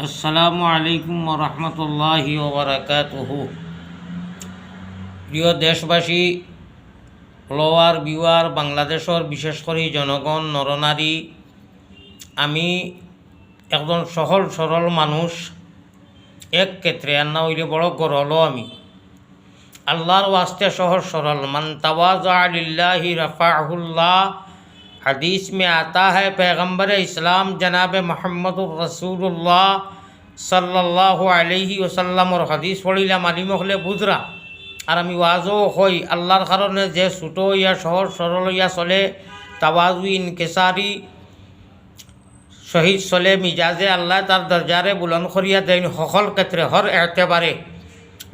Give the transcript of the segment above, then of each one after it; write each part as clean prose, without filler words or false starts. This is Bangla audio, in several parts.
আসসালামু আলাইকুম রহমতুল্লাহি ওবরাকাতুহু। প্রিয় দেশবাসী, লোয়ার বিওয়ার বাংলাদেশের বিশেষ করে জনগণ নরনারী, আমি একজন সহজ সরল মানুষ, এক ক্ষেত্রে আর না হইলে বড় গরল। আমি আল্লাহর ওয়াস্তে সহজ সরল। মান তাওয়াযা লিল্লাহি রাফাহুল্লাহ। हदीस में आता है पैगंबर इस्लाम जनाब मोहम्मदुर रसूलुल्लाह सल्लल्लाहु अलैहि वसल्लम और हदीस पढ़िला মালিম হলে বুঝরা। আর আমি ওয়াজও হই আল্লাহর কারণে যে ছোটো ইয়া সহজ সরল ইয়া চলে, তাওয়াজু ইনকেসারি শহীদ চলে মিজাজে, আল্লাহ তার দরজারে বুলন্দ করিয়া দেন সকল ক্ষেত্রে হর এতেবারে।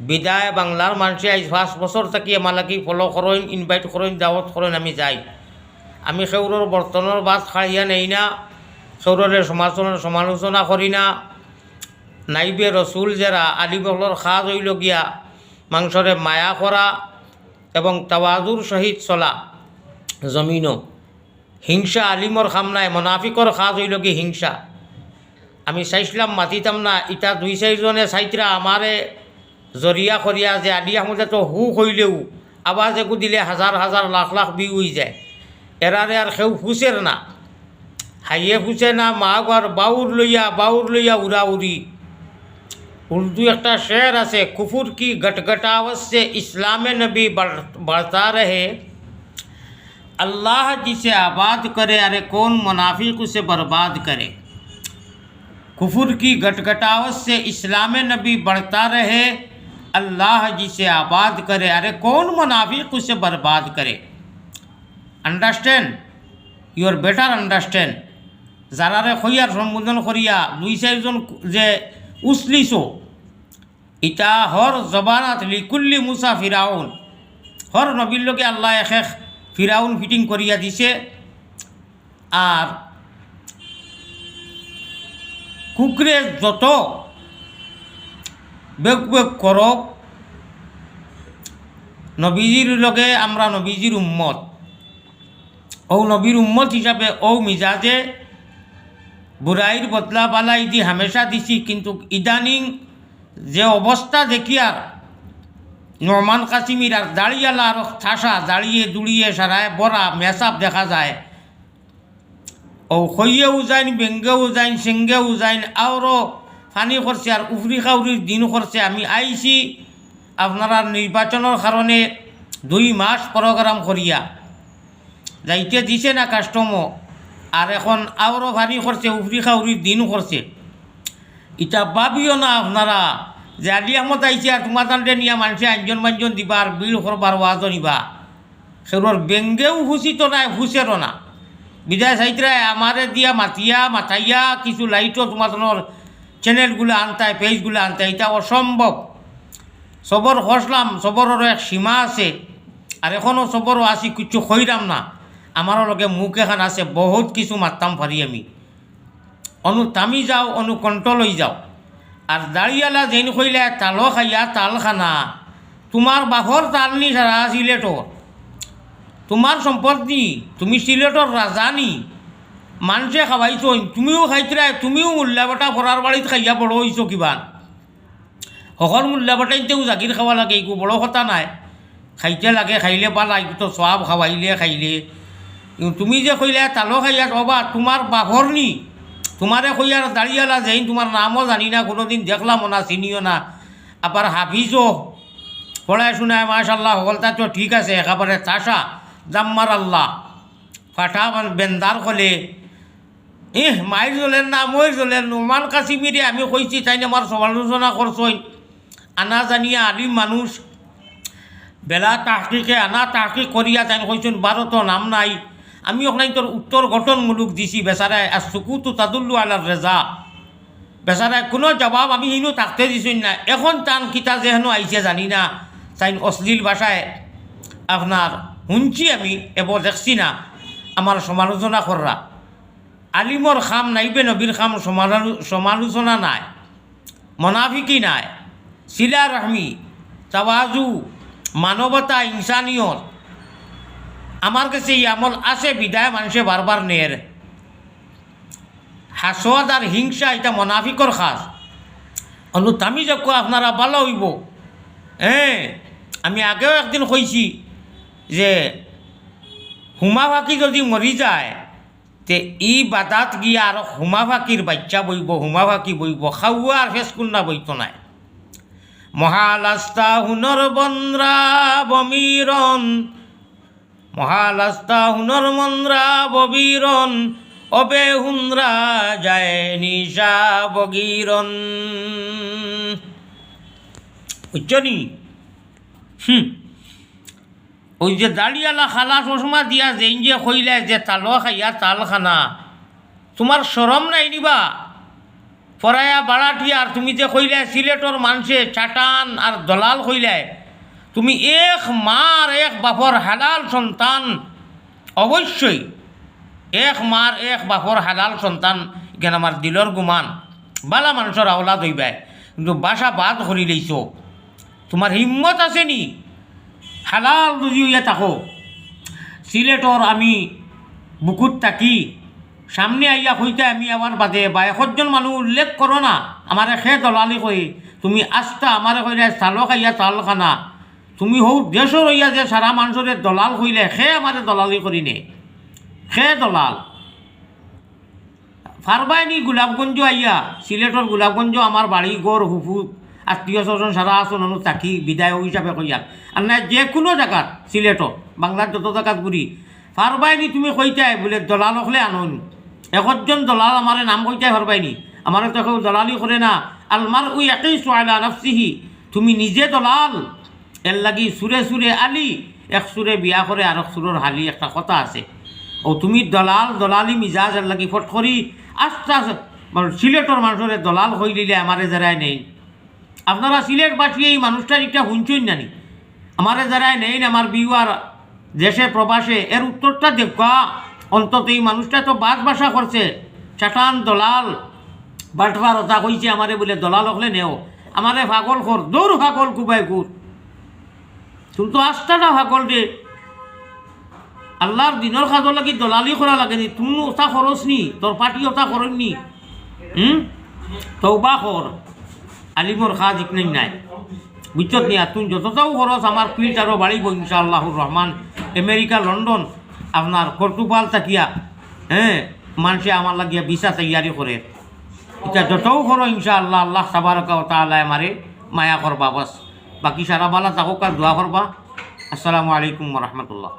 বিদায় বাংলার মানুষে আজ 5 বছর থাকি আমালাকি ফলো করেন, ইনভাইট করেন, দাওয়াত করেন, আমি যাই। আমি সেউরর বর্তনের বাস খাইয়া নেই না, সেউরের সমালোচনা করি না। নাইবে রসুল যারা আলিবহলর খাজ হইল গিয়া মাংসরে মায়া করা এবং তাওয়াজুর সহিত চলা জমিনও। হিংসা আলিমর খাম নাই, মনাফিকর খাজ হইল কি হিংসা। আমি চাইছিলাম মাতিতাম না, ইটা 2-4 জনে চাইতরা আমারে জরিয়া করিয়া যে আলি আহমদে তো হু হইলেও আওয়াজ একু দিলে হাজার হাজার লাখ লাখ বিউ হয়ে যায়। এরারে আর কেউ ফুসের না, হাইয়ে ফুসে না, মা আর বাউর লইয়া উড়া উড়ি। উর্দু একটা শের আছে, কুফুর কি গটগটাवत से इस्लाम नबी बढ़ता रहे, अल्लाह जिसे आबाद करे अरे कौन मुनाफिक उसे बर्बाद करे। कुफुर की गटगटावत से इस्लाम नबी बढ़ता रहे, अल्लाह जिसे आबाद करे अरे कौन मुनाफिक उसे बर्बाद करे। Understand, your better understand. যারারে খইয়ার সম্বোধন করিয়া 2-4 জন যে উসলিছ, ইটা হর জবানাত লিকুল্লি মুসা ফিরাউন। হর নবীর লোকে আল্লাহ এক ফিরাউন ফিটিং করিয়া দিছে। আর কুকরে যত বেগ বেগ করক, নবীজির লগে আমরা নবীজির উম্মত, ও নবীর উম্মত হিসাবে ও মিজাজে বুড়াইর বদলা বালাই দি হামেশা দিছি। কিন্তু ইদানিং যে অবস্থা দেখি আর নোমান কাসিমির আর দাঁড়িয়ালা আর ঠাসা দাঁড়িয়ে দুড়িয়ে সারায় বড়া মেসাপ দেখা যায়। ও খইয়েও যাইন, বেঙ্গেও যাইন, সিঙ্গেও যাইন, আরও ফানি করছে আর উফরি খাউরির দিন করছে। আমি আইছি আপনারা নির্বাচনের কারণে 2 মাস প্রোগ্রাম করিয়া যাইতে দিছে না কাস্টমও, আর এখন আরও ভারী করছে, উফরি খাউরির দিন করছে। ইটা ভাবিও না আপনারা যে আলি আহমদ আইছে আর তোমাদের নিয়ে মানুষে আঞ্জন দিবা আর বিল করবার ওয়াজও নিবা। সেগুলোর বেঙ্গেও হুসিত নাই, হুসেরও না। বিদায় সাইতরায় আমারে দিয়া মাথাইয়া কিছু লাইটও তোমাদের চ্যানেলগুলো আনতায়, পেজগুলো আনতায়, এটা অসম্ভব। সবর হসলাম, সবরেরও এক সীমা আছে। আর এখনও সবরও আসি, কিছু খইরাম না। আমারও লগে মুখ এখান আছে, বহুত কিছু মারতাম পারি আমি। অনু তামি যাও, অনু কন্ট্রোল হয়ে যাও। আর দাঁড়িয়ালা যেন কইলে তালও খাইয়া তাল খানা, তোমার বাপর তাল নি সারা সিলেটর, তোমার সম্পত্তি, তুমি সিলেটর রাজা নি। মানুষে খাওয়াইছ, তুমিও খাইতরায়, তুমিও মূল্যাবটা ফরার বাড়িত খাইয়া বড় হইছ কিবা। সকল মূল্যাবটাইতেও জাগির খাওয়া লাগে, একো বড় কথা নাই। খাইতে লাগে, খাইলে পালা, তো সব খাওয়াইলে খাইলে। তুমি যে কইলে তালো খাইয়া বাবা তোমার বাঘর নি, তোমারে কইয়ার দাঁড়িয়ালা যেই তোমার নামও জানি না, কোনোদিন দেখলামও না, চিনিও না। আবার হাফিজও পড়ায় শোনায় মাশাল্লাহ, সকলটা তো ঠিক আছে, একেবারে চাষা জাম্মার আল্লাহ ফাটা বেন্দার খলে মায়ের জ্বলেন না মই জ্বলেন। নোমান কাসিমিরে আমি কইছি, তাই আমার সমালোচনা করছই। আনা জানিয়া আলিম মানুষ, বেলা তাহকিকে আনা তাহকিক করিয়া তাই কইছেন 12 নাম নাই। আমি ওখানে তোর উত্তর গঠনমূলক দিছি। বেচারায় আর সুকুতু তাদুল্লু আলার রেজা, বেচারায় কোনো জবাব আমি হিনু থাকতে দিছি না। এখন টান কিতা যেহেন আইছে জানি না, তাই অশ্লীল ভাষায় আপনার শুনছি আমি, এবার দেখছি না আমার সমালোচনা কররা। আলিমর খাম নাইবে নবীর খাম সমালোচনা নাই, মনাফিকি নাই, সিলা রহমি, তাওয়াজু, মানবতা, ইনসানিয়ত। আমার কাছে এই আমল আছে, বিদায় মানুষে বারবার নের। হাসদ আর হিংসা এটা মনাফিকর খাস। অনুতামি যজ্ঞ আপনারা ভালো হইব। হ্যাঁ, আমি আগেও একদিন কইছি যে হুমা ফাঁকি যদি মরি যায় তে ই বাদাত গিয়া আর হুমা ফাঁকির বাচ্চা বইব, হুমা ফাঁকি বইব, খাওয়া আর ফেসকুন্না বইত নাই। মহালাস্তা হুনর বন্দ্রা বমিরন, মহালাস্তা হুনর মন্দ্রা ববিরন, অবে হুন্দ্রা যায় নিশা বগিরন। বুঝছনি? ওই যে দাড়িয়ালা খালা চশমা দিয়া যেই যে কইলে যে তাল খাইয়া তাল খানা, তোমার শরম নাই নিবা? পরায়া বাড়াটি আর তুমি যে কইলে সিলেটর মানুষে চাটান আর দলাল কইলে, তুমি এক মার এক বাপর হালাল সন্তান, অবশ্যই এক মার এক বাপর হালাল সন্তান। এখানে আমার দিলর গুমান বালা মানুষের আওলাদ হইবাই, কিন্তু বাসা বাদ করি লইছ। তোমার হিম্মত আছে নি? হালাল যদি হইয়া থাকো, সিলেটর আমি বুকুত থাকি সামনে আইয়া কইতে আমি আমার বাদে বা 100জন মানুষ উল্লেখ করো না আমারে খে দলালি কই, তুমি আস্তা আমারে কইলে চালো খাইয়া চাল খানা, তুমি হৌ দেশর হইয়া যে সারা মানুষের দলাল কইলে খে আমারে দলালি করি নে, খে দলাল ফারবাই নি? গোলাপগঞ্জ আইয়া, সিলেটর গোলাপগঞ্জ আমার বাড়ি গড় হুফু আত্মীয় স্বজন সারা আসন অনু থাকি বিদায়ক হিসাবে কইয়া, আর না যে কোনো জায়গাত সিলেটর বাংলার যত জায়গাত ঘুরি ফারবাইনি তুমি কইতাই বলে দলাল হলে আনুন। 100জন দলাল আমারে নাম কইতাই ফারবাইনি, আমারে তো কেউ দলালি করে না। আলমার উই একই সোয়ালা নফসিহি, তুমি নিজে দলাল। এর লাগি সুরে সুরে আলি, এক সুরে বিয়া করে আর এক সুরের হালি, একটা কথা আছে। ও তুমি দলাল দলালি মিজাজ এর লাগি ফট করি আস্তে আস্তে সিলেটর মানুষের দলাল হই দিলে আমারে যারাই নেই। আপনারা সিলেটবাসী এই মানুষটার একটা শুনছেন জানি, আমারে যারাই নেই আমার বিউয়ার দেশে প্রবাসে, এর উত্তরটা দেখা। অন্তত এই মানুষটা তো বাস বাসা করছে, চাটান দলাল বাটবার ওটা কইছে আমারে বলে দলাল হলে নেও, আমারে পাগল কর, দৌড় পাগল কুবাই কুর, তুমি তো আস্তাটা পাগল দে। আল্লাহর দিনের কাজর লাগি দলালি করা লাগেনি, তুমি ওটা খরচ নি, তোর পার্টি ওটা করেননি। তৌবা কর, আলিমর খাজ ইকনাই নাই, বুঝছত নি? আর তুমি যতটাও খরচ আমার ফিল্ড আরও বাড়িব ইনশাআল্লাহুর রহমান। আমেরিকা, লন্ডন, আপনার পর্তুগাল থাকিয়া, হ্যাঁ, মানুষে আমার লাগিয়া ভিসা তৈয়ারি করে। এটা যতও করো ইনশাআল্লাহ আল্লাহ তাবারকা ওয়া তাআলা আমারে মায়া করবা। বাস বাকি সারা বালা থাকুক আর দোয়া করবা। আসসালামু আলাইকুম ওয়া রাহমাতুল্লাহ।